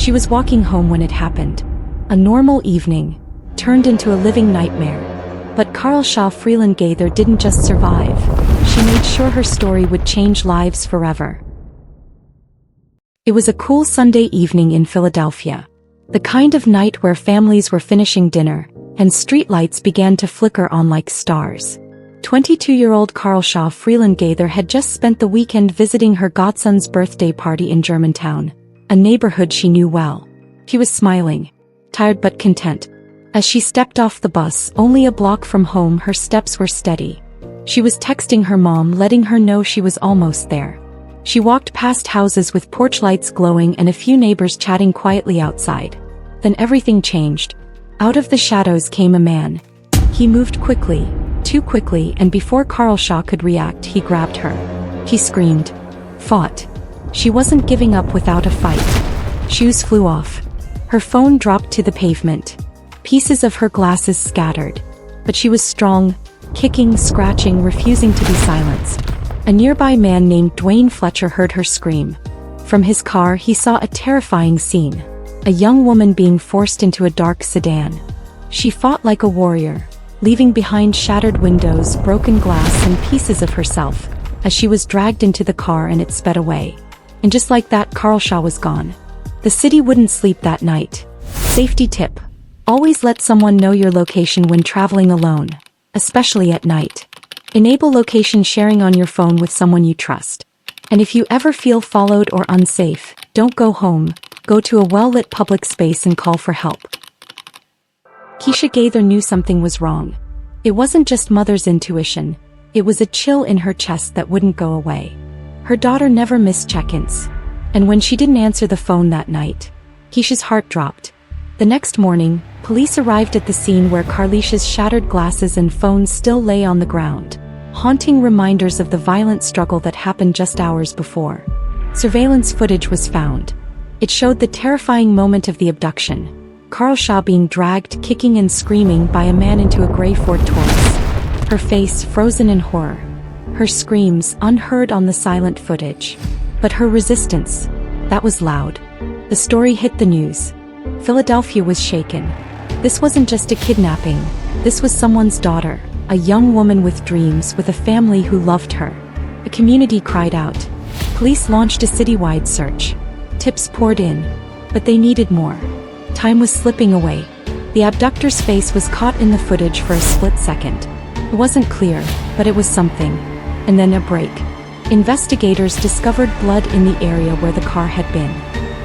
She was walking home when it happened. A normal evening turned into a living nightmare. But Carlesha Freeland-Gaither didn't just survive. She made sure her story would change lives forever. It was a cool Sunday evening in Philadelphia. The kind of night where families were finishing dinner, and streetlights began to flicker on like stars. 22-year-old Carlesha Freeland-Gaither had just spent the weekend visiting her godson's birthday party in Germantown, a neighborhood she knew well. She was smiling, tired but content. As she stepped off the bus, only a block from home, her steps were steady. She was texting her mom, letting her know she was almost there. She walked past houses with porch lights glowing and a few neighbors chatting quietly outside. Then everything changed. Out of the shadows came a man. He moved quickly, too quickly, and before Carlesha could react, he grabbed her. He screamed, fought. She wasn't giving up without a fight. Shoes flew off. Her phone dropped to the pavement. Pieces of her glasses scattered. But she was strong, kicking, scratching, refusing to be silenced. A nearby man named Dwayne Fletcher heard her scream. From his car, he saw a terrifying scene. A young woman being forced into a dark sedan. She fought like a warrior, leaving behind shattered windows, broken glass, and pieces of herself, as she was dragged into the car and it sped away. And just like that, Carlesha was gone. The city wouldn't sleep that night. Safety tip: always let someone know your location when traveling alone, especially at night. Enable location sharing on your phone with someone you trust. And if you ever feel followed or unsafe, don't go home. Go to a well-lit public space and call for help. Carlesha Gaither knew something was wrong. It wasn't just mother's intuition. It was a chill in her chest that wouldn't go away. Her daughter never missed check-ins. And when she didn't answer the phone that night, Carlesha's heart dropped. The next morning, police arrived at the scene where Carlesha's shattered glasses and phone still lay on the ground, haunting reminders of the violent struggle that happened just hours before. Surveillance footage was found. It showed the terrifying moment of the abduction. Carlesha being dragged, kicking and screaming by a man into a gray Ford Taurus. Her face frozen in horror. Her screams unheard on the silent footage. But her resistance, that was loud. The story hit the news. Philadelphia was shaken. This wasn't just a kidnapping. This was someone's daughter, a young woman with dreams, with a family who loved her. A community cried out. Police launched a citywide search. Tips poured in, but they needed more. Time was slipping away. The abductor's face was caught in the footage for a split second. It wasn't clear, but it was something. And then a break. Investigators discovered blood in the area where the car had been.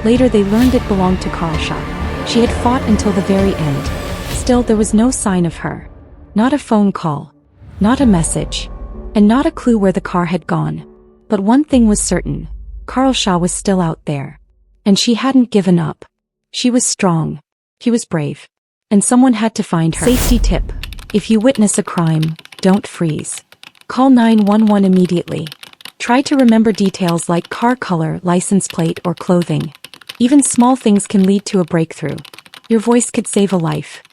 Later they learned it belonged to Carlesha. She had fought until the very end. Still, there was no sign of her. Not a phone call. Not a message. And not a clue where the car had gone. But one thing was certain. Carlesha was still out there. And she hadn't given up. She was strong. She was brave. And someone had to find her. Safety tip: if you witness a crime, don't freeze. Call 911 immediately. Try to remember details like car color, license plate, or clothing. Even small things can lead to a breakthrough. Your voice could save a life.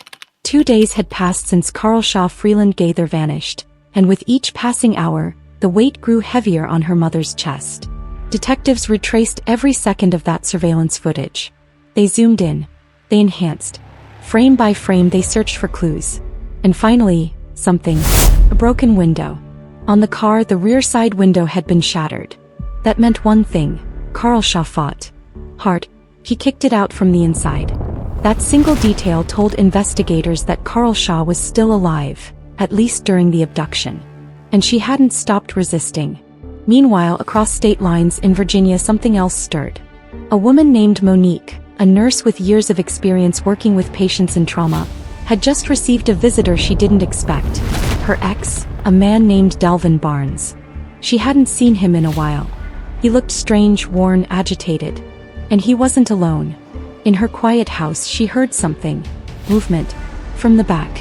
2 days had passed since Carlesha Freeland-Gaither vanished, and with each passing hour, the weight grew heavier on her mother's chest. Detectives retraced every second of that surveillance footage. They zoomed in. They enhanced. Frame by frame they searched for clues. And finally, something. A broken window. On the car, the rear side window had been shattered. That meant one thing. Carlesha fought hard. He kicked it out from the inside. That single detail told investigators that Carlesha was still alive, at least during the abduction. And she hadn't stopped resisting. Meanwhile, across state lines in Virginia, something else stirred. A woman named Monique, a nurse with years of experience working with patients in trauma, had just received a visitor she didn't expect. Her ex, a man named Delvin Barnes. She hadn't seen him in a while. He looked strange, worn, agitated. And he wasn't alone. In her quiet house, she heard something. Movement. From the back.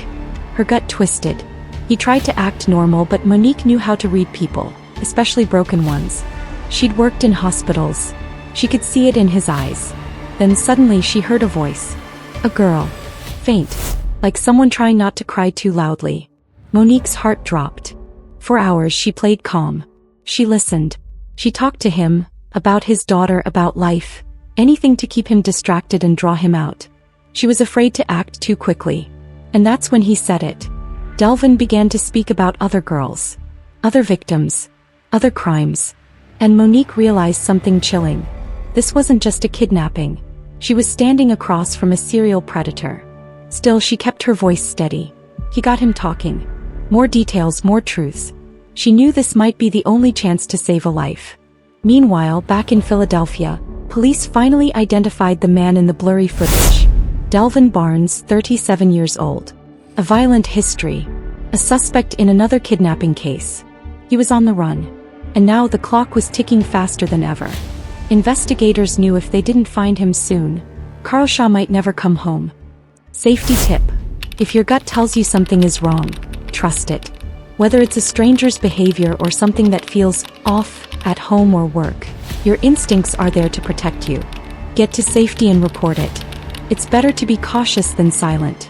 Her gut twisted. He tried to act normal, but Monique knew how to read people, especially broken ones. She'd worked in hospitals. She could see it in his eyes. Then suddenly she heard a voice. A girl. Faint. Like someone trying not to cry too loudly. Monique's heart dropped. For hours she played calm. She listened. She talked to him, about his daughter, about life. anything to keep him distracted and draw him out. She was afraid to act too quickly. And that's when he said it. Delvin began to speak about other girls, other victims, other crimes. And Monique realized something chilling. This wasn't just a kidnapping. She was standing across from a serial predator. Still, she kept her voice steady. He got him talking. More details, more truths. She knew this might be the only chance to save a life. Meanwhile, back in Philadelphia, police finally identified the man in the blurry footage. Delvin Barnes, 37 years old. A violent history. A suspect in another kidnapping case. He was on the run. And now the clock was ticking faster than ever. Investigators knew if they didn't find him soon, Carlesha might never come home. Safety tip. If your gut tells you something is wrong, trust it. Whether it's a stranger's behavior or something that feels off at home or work, your instincts are there to protect you. Get to safety and report it. It's better to be cautious than silent.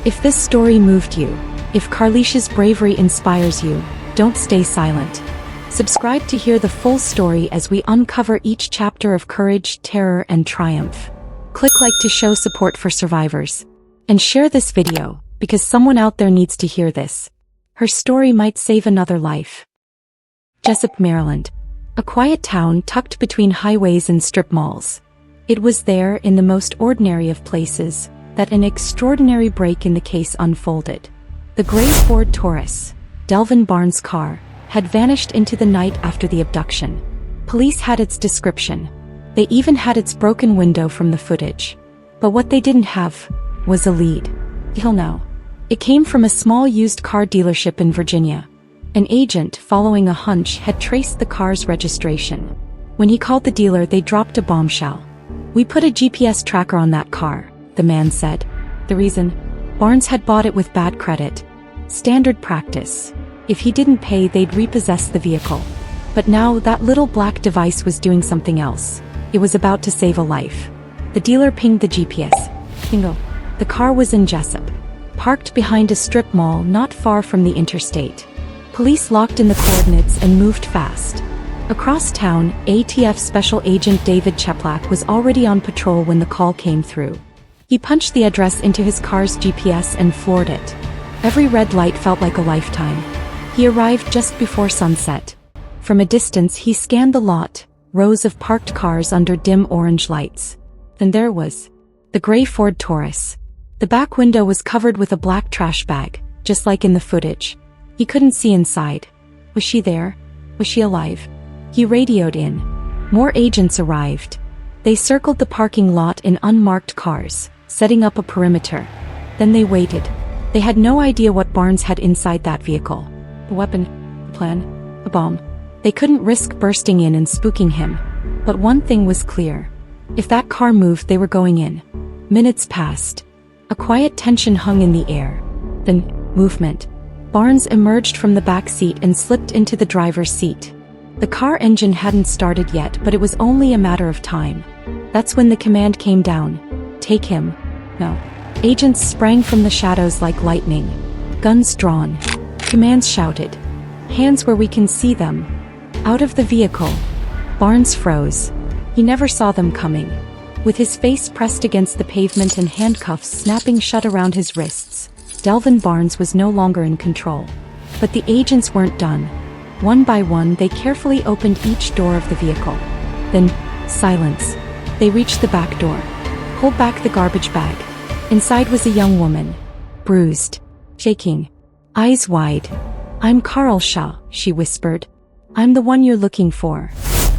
If this story moved you, if Carlesha's bravery inspires you, don't stay silent. Subscribe to hear the full story as we uncover each chapter of courage, terror, and triumph. Click like to show support for survivors. And share this video, because someone out there needs to hear this. Her story might save another life. Jessup, Maryland. A quiet town tucked between highways and strip malls. It was there, in the most ordinary of places, that an extraordinary break in the case unfolded. The gray Ford Taurus, Delvin Barnes' car, had vanished into the night after the abduction. Police had its description. They even had its broken window from the footage. But what they didn't have was a lead. Till now. It came from a small used car dealership in Virginia. An agent, following a hunch, had traced the car's registration. When he called the dealer, they dropped a bombshell. "We put a GPS tracker on that car," the man said. The reason? Barnes had bought it with bad credit. Standard practice. If he didn't pay, they'd repossess the vehicle. But now, that little black device was doing something else. It was about to save a life. The dealer pinged the GPS. Bingo. The car was in Jessup, parked behind a strip mall not far from the interstate. Police locked in the coordinates and moved fast. Across town, ATF Special Agent David Cheplak was already on patrol when the call came through. He punched the address into his car's GPS and floored it. Every red light felt like a lifetime. He arrived just before sunset. From a distance, he scanned the lot, rows of parked cars under dim orange lights. Then there was the gray Ford Taurus. The back window was covered with a black trash bag, just like in the footage. He couldn't see inside. Was she there? Was she alive? He radioed in. More agents arrived. They circled the parking lot in unmarked cars, setting up a perimeter. Then they waited. They had no idea what Barnes had inside that vehicle. A weapon, a plan, a bomb. They couldn't risk bursting in and spooking him. But one thing was clear. If that car moved, they were going in. Minutes passed. A quiet tension hung in the air. Then, movement. Barnes emerged from the back seat and slipped into the driver's seat. The car engine hadn't started yet, but it was only a matter of time. That's when the command came down. Take him. No. Agents sprang from the shadows like lightning. Guns drawn. Commands shouted. Hands where we can see them. Out of the vehicle. Barnes froze. He never saw them coming. With his face pressed against the pavement and handcuffs snapping shut around his wrists, Delvin Barnes was no longer in control. But the agents weren't done. One by one, they carefully opened each door of the vehicle. Then, silence. They reached the back door. Pulled back the garbage bag. Inside was a young woman. Bruised. Shaking. Eyes wide. "I'm Carlesha," she whispered. "I'm the one you're looking for."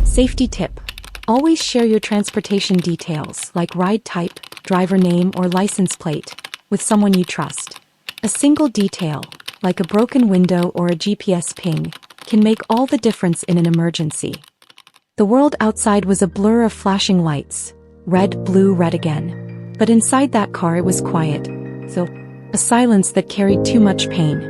Safety tip. Always share your transportation details, like ride type, driver name, or license plate, with someone you trust. A single detail, like a broken window or a GPS ping, can make all the difference in an emergency. The world outside was a blur of flashing lights. Red, blue, red again. But inside that car it was quiet. So, a silence that carried too much pain.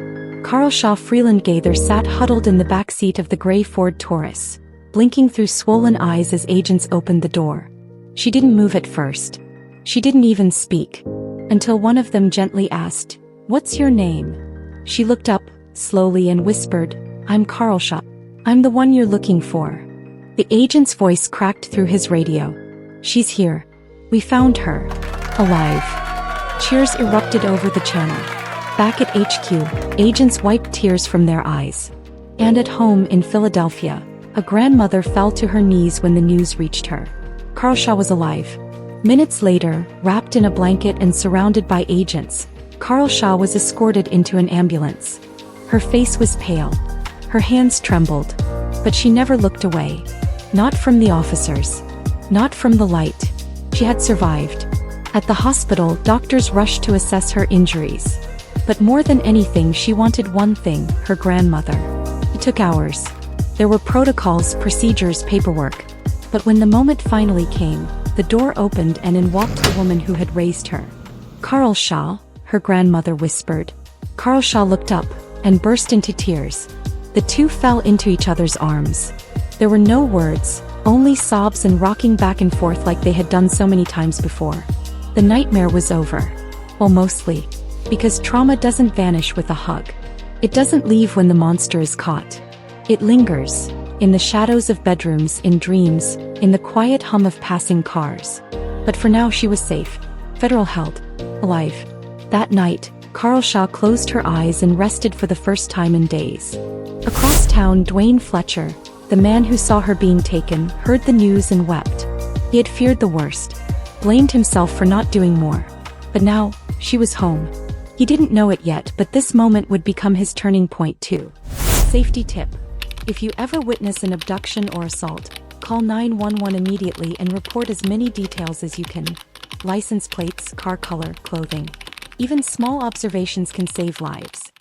Carlesha Freeland-Gaither sat huddled in the back seat of the gray Ford Taurus, blinking through swollen eyes as agents opened the door. She didn't move at first. She didn't even speak. Until one of them gently asked, "What's your name?" She looked up, slowly, and whispered, "I'm Carlesha. I'm the one you're looking for." The agent's voice cracked through his radio. "She's here. We found her. Alive." Cheers erupted over the channel. Back at HQ, agents wiped tears from their eyes. And at home in Philadelphia, a grandmother fell to her knees when the news reached her. Carlesha was alive. Minutes later, wrapped in a blanket and surrounded by agents, Carlesha was escorted into an ambulance. Her face was pale. Her hands trembled. But she never looked away. Not from the officers. Not from the light. She had survived. At the hospital, doctors rushed to assess her injuries. But more than anything, she wanted one thing: her grandmother. It took hours. There were protocols, procedures, paperwork. But when the moment finally came, the door opened and in walked the woman who had raised her. "Carlesha," her grandmother whispered. Carlesha looked up and burst into tears. The two fell into each other's arms. There were no words, only sobs and rocking back and forth like they had done so many times before. The nightmare was over. Well, mostly. Because trauma doesn't vanish with a hug. It doesn't leave when the monster is caught. It lingers. In the shadows of bedrooms, in dreams, in the quiet hum of passing cars. But for now she was safe. Federal held. Alive. That night, Carlesha closed her eyes and rested for the first time in days. Across town, Dwayne Fletcher, the man who saw her being taken, heard the news and wept. He had feared the worst. Blamed himself for not doing more. But now, she was home. He didn't know it yet, but this moment would become his turning point too. Safety tip. If you ever witness an abduction or assault, call 911 immediately and report as many details as you can. License plates, car color, clothing. Even small observations can save lives.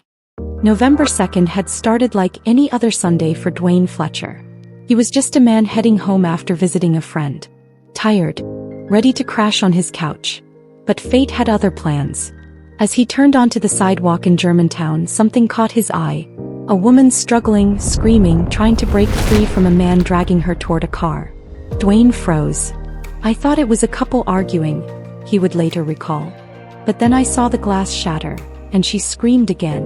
November 2nd had started like any other Sunday for Dwayne Fletcher. He was just a man heading home after visiting a friend. Tired. Ready to crash on his couch. But fate had other plans. As he turned onto the sidewalk in Germantown, something caught his eye. A woman struggling, screaming, trying to break free from a man dragging her toward a car. Dwayne froze. "I thought it was a couple arguing," he would later recall. "But then I saw the glass shatter, and she screamed again."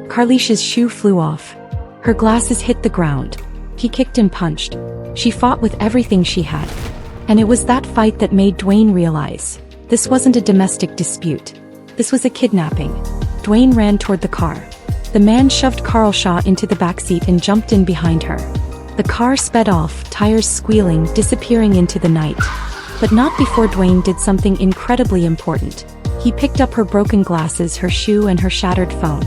Carlesha's shoe flew off. Her glasses hit the ground. He kicked and punched. She fought with everything she had. And it was that fight that made Dwayne realize this wasn't a domestic dispute. This was a kidnapping. Dwayne ran toward the car. The man shoved Carlesha into the backseat and jumped in behind her. The car sped off, tires squealing, disappearing into the night. But not before Dwayne did something incredibly important. He picked up her broken glasses, her shoe, and her shattered phone.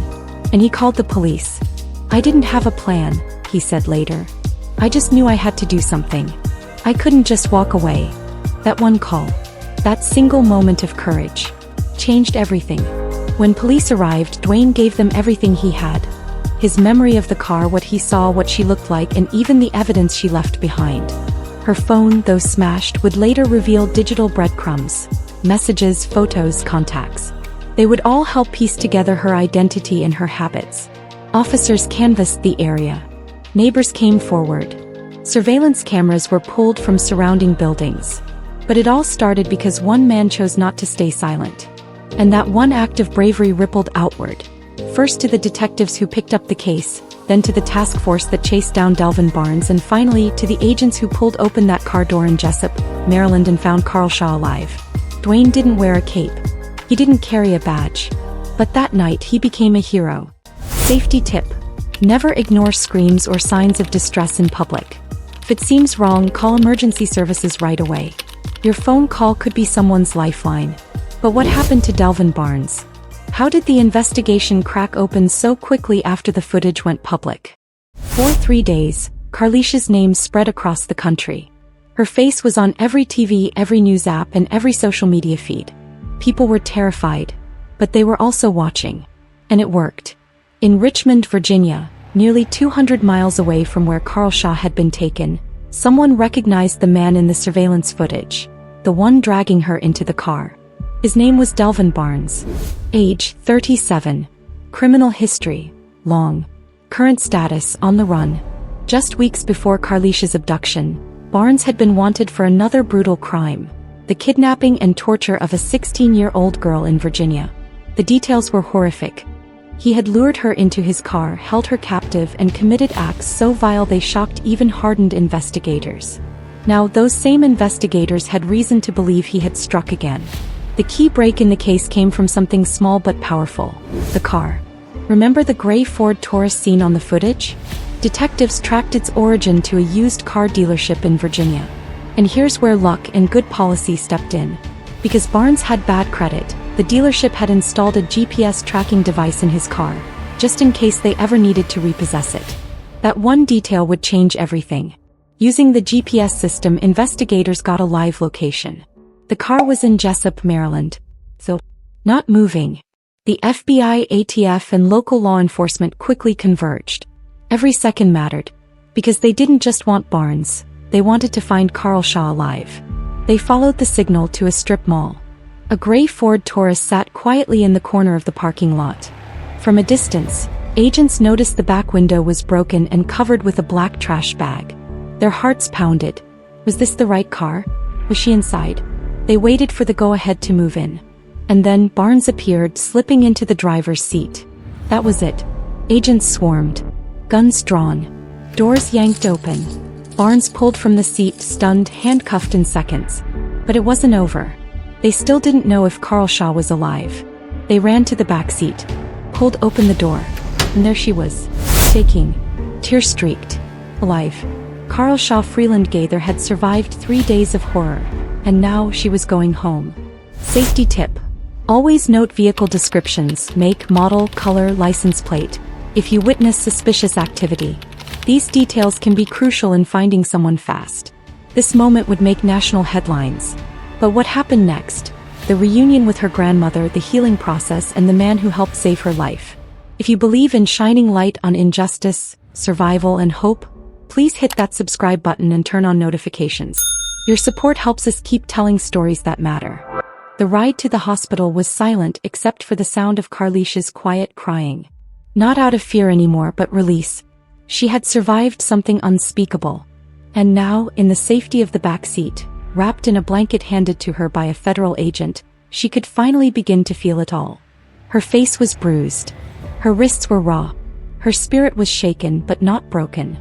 And he called the police. "I didn't have a plan," he said later. "I just knew I had to do something. I couldn't just walk away." That one call, that single moment of courage, changed everything. When police arrived, Dwayne gave them everything he had. His memory of the car, what he saw, what she looked like, and even the evidence she left behind. Her phone, though smashed, would later reveal digital breadcrumbs. Messages, photos, contacts. They would all help piece together her identity and her habits. Officers canvassed the area. Neighbors came forward. Surveillance cameras were pulled from surrounding buildings. But it all started because one man chose not to stay silent. And that one act of bravery rippled outward. First to the detectives who picked up the case, then to the task force that chased down Delvin Barnes, and finally to the agents who pulled open that car door in Jessup, Maryland, and found Carlesha alive. Dwayne didn't wear a cape. He didn't carry a badge. But that night he became a hero. Safety tip. Never ignore screams or signs of distress in public. If it seems wrong, call emergency services right away. Your phone call could be someone's lifeline. But what happened to Delvin Barnes? How did the investigation crack open so quickly after the footage went public? For 3 days, Carlesha's name spread across the country. Her face was on every TV, every news app, and every social media feed. People were terrified, but they were also watching. And it worked. In Richmond, Virginia, nearly 200 miles away from where Carlesha had been taken, someone recognized the man in the surveillance footage, the one dragging her into the car. His name was Delvin Barnes. Age, 37. Criminal history, long. Current status, on the run. Just weeks before Carlesha's abduction, Barnes had been wanted for another brutal crime, the kidnapping and torture of a 16-year-old girl in Virginia. The details were horrific. He had lured her into his car, held her captive, and committed acts so vile they shocked even hardened investigators. Now, those same investigators had reason to believe he had struck again. The key break in the case came from something small but powerful: the car. Remember the gray Ford Taurus seen on the footage? Detectives tracked its origin to a used car dealership in Virginia. And here's where luck and good policy stepped in. Because Barnes had bad credit, the dealership had installed a GPS tracking device in his car, just in case they ever needed to repossess it. That one detail would change everything. Using the GPS system, investigators got a live location. The car was in Jessup, Maryland. So, not moving. The FBI, ATF, and local law enforcement quickly converged. Every second mattered. Because they didn't just want Barnes, they wanted to find Carlesha alive. They followed the signal to a strip mall. A gray Ford Taurus sat quietly in the corner of the parking lot. From a distance, agents noticed the back window was broken and covered with a black trash bag. Their hearts pounded. Was this the right car? Was she inside? They waited for the go-ahead to move in. And then Barnes appeared, slipping into the driver's seat. That was it. Agents swarmed. Guns drawn. Doors yanked open. Barnes pulled from the seat, stunned, handcuffed in seconds. But it wasn't over. They still didn't know if Carlesha was alive. They ran to the back seat, pulled open the door, and there she was, shaking, tear-streaked, alive. Carlesha Freeland-Gaither had survived 3 days of horror, and now she was going home. Safety tip: always note vehicle descriptions, make, model, color, license plate, if you witness suspicious activity. These details can be crucial in finding someone fast. This moment would make national headlines. But what happened next? The reunion with her grandmother, the healing process, and the man who helped save her life. If you believe in shining light on injustice, survival, and hope, please hit that subscribe button and turn on notifications. Your support helps us keep telling stories that matter. The ride to the hospital was silent except for the sound of Carlesha's quiet crying. Not out of fear anymore, but release. She had survived something unspeakable. And now, in the safety of the back seat, wrapped in a blanket handed to her by a federal agent, she could finally begin to feel it all. Her face was bruised. Her wrists were raw. Her spirit was shaken but not broken.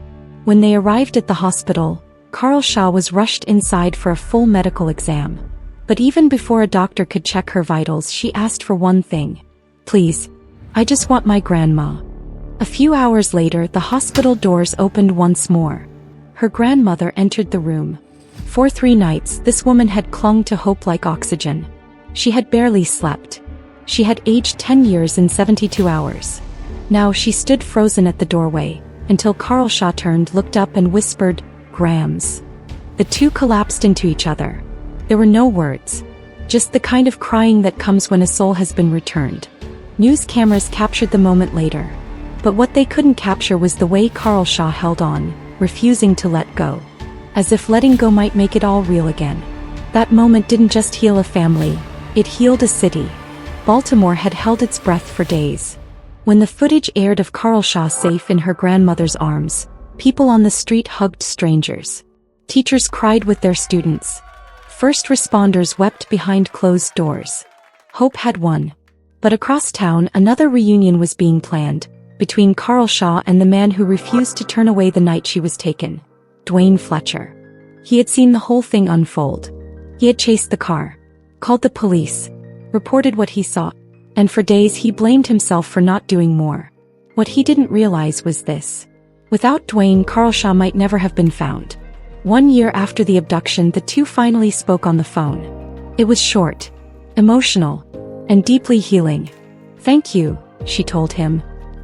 When they arrived at the hospital, Carlesha was rushed inside for a full medical exam. But even before a doctor could check her vitals, she asked for one thing. Please, I just want my grandma. A few hours later, the hospital doors opened once more. Her grandmother entered the room. For 3 nights, this woman had clung to hope like oxygen. She had barely slept. She had aged 10 years in 72 hours. Now she stood frozen at the doorway, until Carlesha turned, looked up and whispered, "Grams." The two collapsed into each other. There were no words. Just the kind of crying that comes when a soul has been returned. News cameras captured the moment later. But what they couldn't capture was the way Carlesha held on, refusing to let go. As if letting go might make it all real again. That moment didn't just heal a family, it healed a city. Baltimore had held its breath for days. When the footage aired of Carlesha safe in her grandmother's arms, people on the street hugged strangers. Teachers cried with their students. First responders wept behind closed doors. Hope had won. But across town, another reunion was being planned, between Carlesha and the man who refused to turn away the night she was taken. Dwayne Fletcher. He had seen the whole thing unfold. He had chased the car, called the police, reported what he saw, and for days he blamed himself for not doing more. What he didn't realize was this. Without Dwayne, Carlesha might never have been found. 1 year after the abduction, the two finally spoke on the phone. It was short, emotional, and deeply healing. "Thank you," she told him.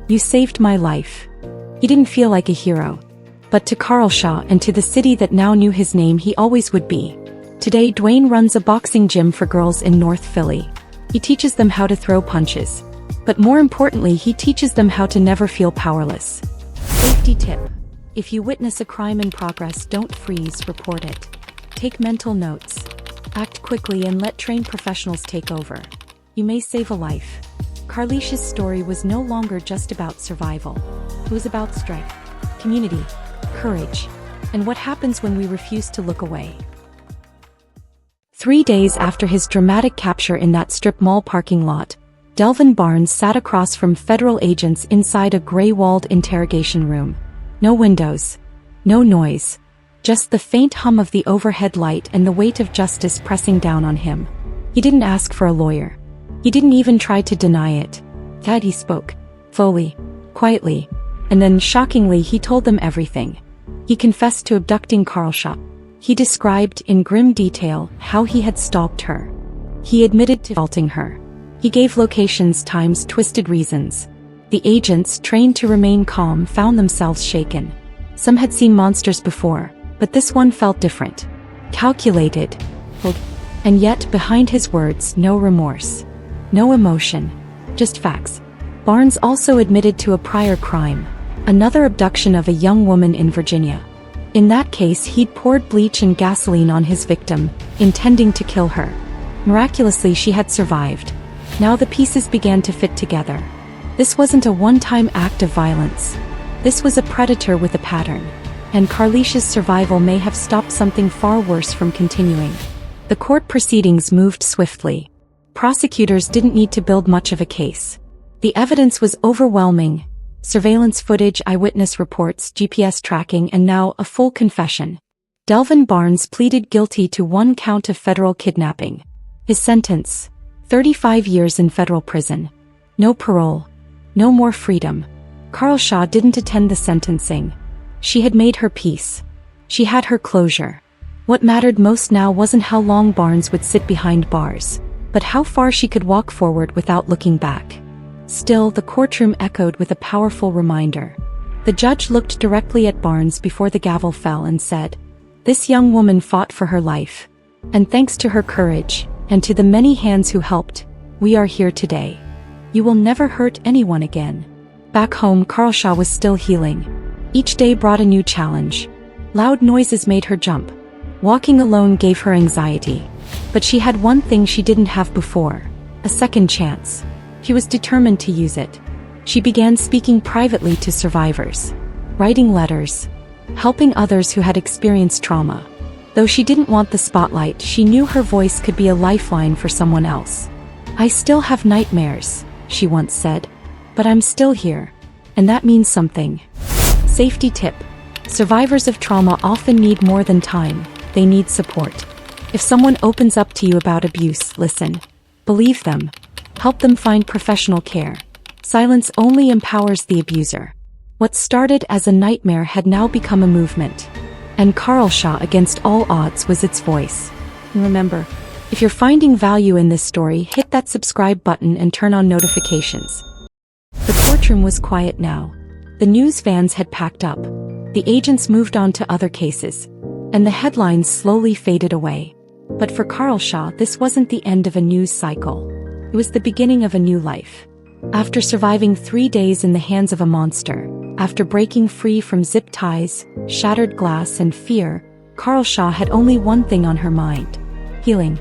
"You saved my life." He didn't feel like a hero. But to Carlesha and to the city that now knew his name, he always would be. Today, Dwayne runs a boxing gym for girls in North Philly. He teaches them how to throw punches. But more importantly, he teaches them how to never feel powerless. Safety tip: if you witness a crime in progress, don't freeze, report it. Take mental notes. Act quickly and let trained professionals take over. You may save a life. Carlesha's story was no longer just about survival. It was about strength, community, courage, and what happens when we refuse to look away. 3 days after his dramatic capture in that strip mall parking lot, Delvin Barnes sat across from federal agents inside a gray-walled interrogation room. No windows, no noise, Just the faint hum of the overhead light and the weight of justice pressing down on him. He didn't ask for a lawyer. He didn't even try to deny it. Instead, he spoke, slowly, quietly, and then, shockingly, he told them everything. He confessed to abducting Carlesha. He described in grim detail how he had stalked her. He admitted to assaulting her. He gave locations, times, twisted reasons. The agents, trained to remain calm, found themselves shaken. Some had seen monsters before, but this one felt different. Calculated. And yet, behind his words, no remorse. No emotion. Just facts. Barnes also admitted to a prior crime. Another abduction of a young woman in Virginia. In that case, he'd poured bleach and gasoline on his victim, intending to kill her. Miraculously, she had survived. Now the pieces began to fit together. This wasn't a one-time act of violence. This was a predator with a pattern. And Carlesha's survival may have stopped something far worse from continuing. The court proceedings moved swiftly. Prosecutors didn't need to build much of a case. The evidence was overwhelming. Surveillance footage, eyewitness reports, GPS tracking, and now a full confession. Delvin Barnes pleaded guilty to 1 count of federal kidnapping. His sentence: 35 years in federal prison. No parole. No more freedom. Carlesha didn't attend the sentencing. She had made her peace. She had her closure. What mattered most now wasn't how long Barnes would sit behind bars, but how far she could walk forward without looking back. Still, the courtroom echoed with a powerful reminder. The judge looked directly at Barnes before the gavel fell and said, "This young woman fought for her life. And thanks to her courage, and to the many hands who helped, we are here today. You will never hurt anyone again." Back home, Carlesha was still healing. Each day brought a new challenge. Loud noises made her jump. Walking alone gave her anxiety. But she had one thing she didn't have before: a second chance. She was determined to use it. She began speaking privately to survivors, writing letters, helping others who had experienced trauma. Though she didn't want the spotlight, she knew her voice could be a lifeline for someone else. "I still have nightmares," she once said, "but I'm still here. And that means something." Safety tip: survivors of trauma often need more than time, they need support. If someone opens up to you about abuse, listen. Believe them. Help them find professional care. Silence only empowers the abuser. What started as a nightmare had now become a movement. And Carlesha, against all odds, was its voice. And remember, if you're finding value in this story, hit that subscribe button and turn on notifications. The courtroom was quiet now. The news vans had packed up. The agents moved on to other cases. And the headlines slowly faded away. But for Carlesha, this wasn't the end of a news cycle. It was the beginning of a new life. After surviving 3 days in the hands of a monster, after breaking free from zip ties, shattered glass, and fear, Carlesha had only one thing on her mind: healing.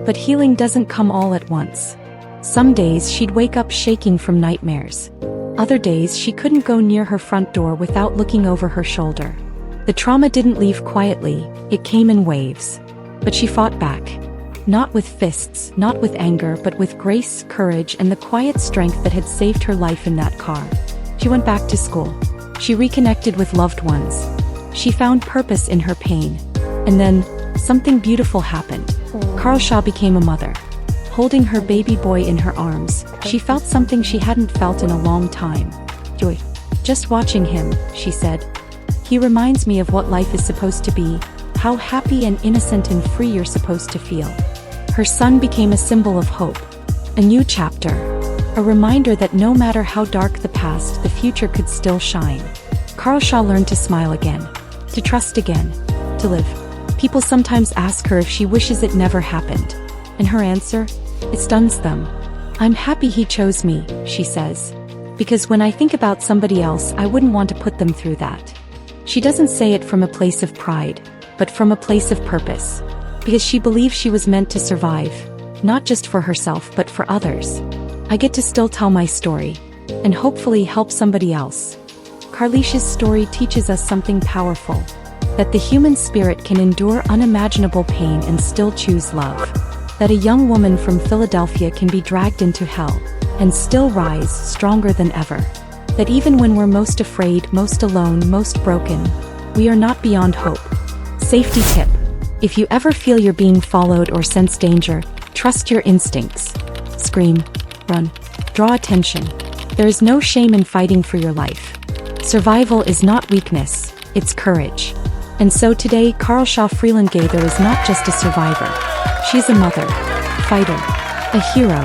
But healing doesn't come all at once. Some days she'd wake up shaking from nightmares. Other days she couldn't go near her front door without looking over her shoulder. The trauma didn't leave quietly, it came in waves. But she fought back. Not with fists, not with anger, but with grace, courage, and the quiet strength that had saved her life in that car. She went back to school. She reconnected with loved ones. She found purpose in her pain. And then, something beautiful happened. Carlesha became a mother. Holding her baby boy in her arms, she felt something she hadn't felt in a long time. Joy. "Just watching him," she said. "He reminds me of what life is supposed to be, how happy and innocent and free you're supposed to feel." Her son became a symbol of hope. A new chapter. A reminder that no matter how dark the past, the future could still shine. Carlesha learned to smile again. To trust again. To live. People sometimes ask her if she wishes it never happened. And her answer? It stuns them. "I'm happy he chose me," she says. "Because when I think about somebody else, I wouldn't want to put them through that." She doesn't say it from a place of pride, but from a place of purpose. Because she believes she was meant to survive, not just for herself but for others. I get to still tell my story, and hopefully help somebody else. Carlesha's story teaches us something powerful, that the human spirit can endure unimaginable pain and still choose love. That a young woman from Philadelphia can be dragged into hell, and still rise stronger than ever. That even when we're most afraid, most alone, most broken, we are not beyond hope. Safety tip. If you ever feel you're being followed or sense danger, trust your instincts. Scream, run, draw attention. There is no shame in fighting for your life. Survival is not weakness, it's courage. And so today, Carlesha Freeland-Gaither is not just a survivor. She's a mother, fighter, a hero.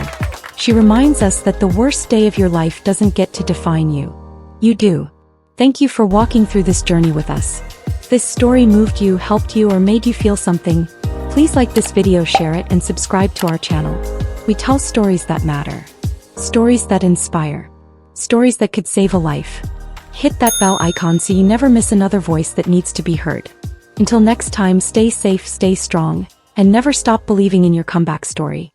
She reminds us that the worst day of your life doesn't get to define you. You do. Thank you for walking through this journey with us. If this story moved you, helped you, or made you feel something, please like this video, share it, and subscribe to our channel. We tell stories that matter. Stories that inspire. Stories that could save a life. Hit that bell icon so you never miss another voice that needs to be heard. Until next time, stay safe, stay strong, and never stop believing in your comeback story.